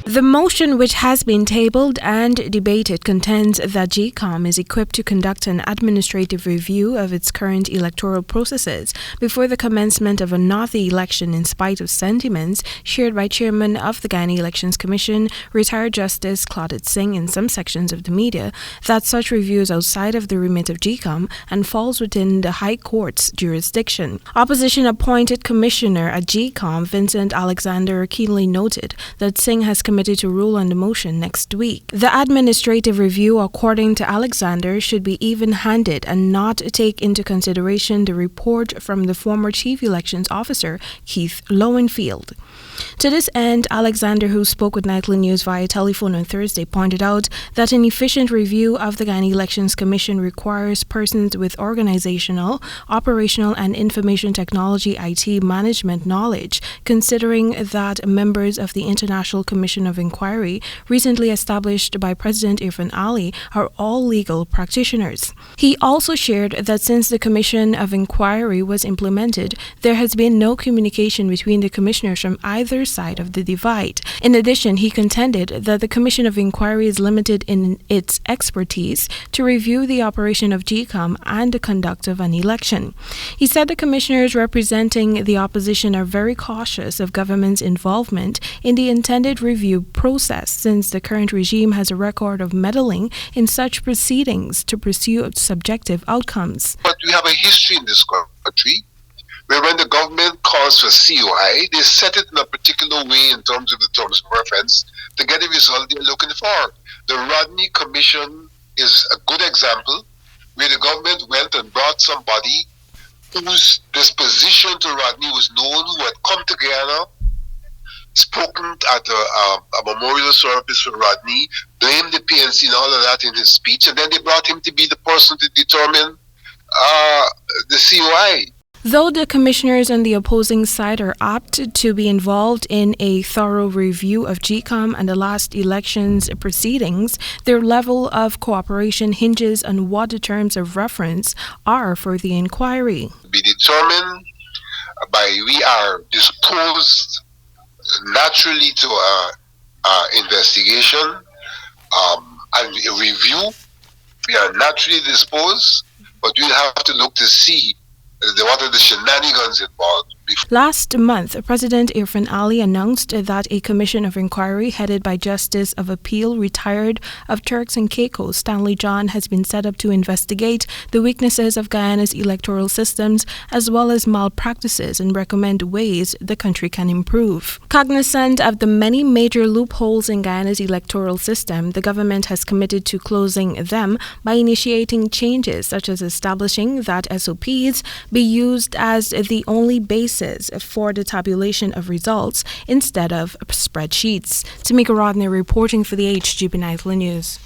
The motion, which has been tabled and debated, contends that Gecom is equipped to conduct an administrative review of its current electoral processes before the commencement of another election, in spite of sentiments shared by Chairman of the Guyana Elections Commission, retired Justice Claudette Singh, in some sections of the media, that such review is outside of the remit of Gecom and falls within the High Court's jurisdiction. Opposition-appointed Commissioner at Gecom, Vincent Alexander, keenly noted that Singh has committed to rule on the motion next week. The administrative review, according to Alexander, should be even-handed and not take into consideration the report from the former Chief Elections Officer, Keith Lowenfield. To this end, Alexander, who spoke with Nightly News via telephone on Thursday, pointed out that an efficient review of the Guyana Elections Commission requires persons with organizational, operational, and information technology IT management knowledge, considering that members of the International Commission of Inquiry, recently established by President Irfaan Ali, are all legal practitioners. He also shared that since the Commission of Inquiry was implemented, there has been no communication between the commissioners from either side of the divide. In addition, he contended that the Commission of Inquiry is limited in its expertise to review the operation of Gecom and the conduct of an election. He said the commissioners representing the opposition are very cautious of government's involvement in the intended review process, since the current regime has a record of meddling in such proceedings to pursue subjective outcomes. But we have a history in this country where when the government calls for COI, they set it in a particular way in terms of the terms of reference to get the result they're looking for. The Rodney Commission is a good example where the government went and brought somebody whose disposition to Rodney was known, who had come to Guyana, spoken at a memorial service for Rodney, blamed the PNC and all of that in his speech, and then they brought him to be the person to determine the COI. Though the commissioners on the opposing side are apt to be involved in a thorough review of Gecom and the last election's proceedings, their level of cooperation hinges on what the terms of reference are for the inquiry. Be determined by we are disposed naturally to investigation and a review. We are naturally disposed, but we have to look to see what are the shenanigans involved. Last month, President Irfaan Ali announced that a commission of inquiry headed by Justice of Appeal, retired of Turks and Caicos, Stanley John, has been set up to investigate the weaknesses of Guyana's electoral systems as well as malpractices and recommend ways the country can improve. Cognizant of the many major loopholes in Guyana's electoral system, the government has committed to closing them by initiating changes such as establishing that SOPs be used as the only basis for the tabulation of results instead of spreadsheets. Timeka Rodney reporting for the HGB Nightly News.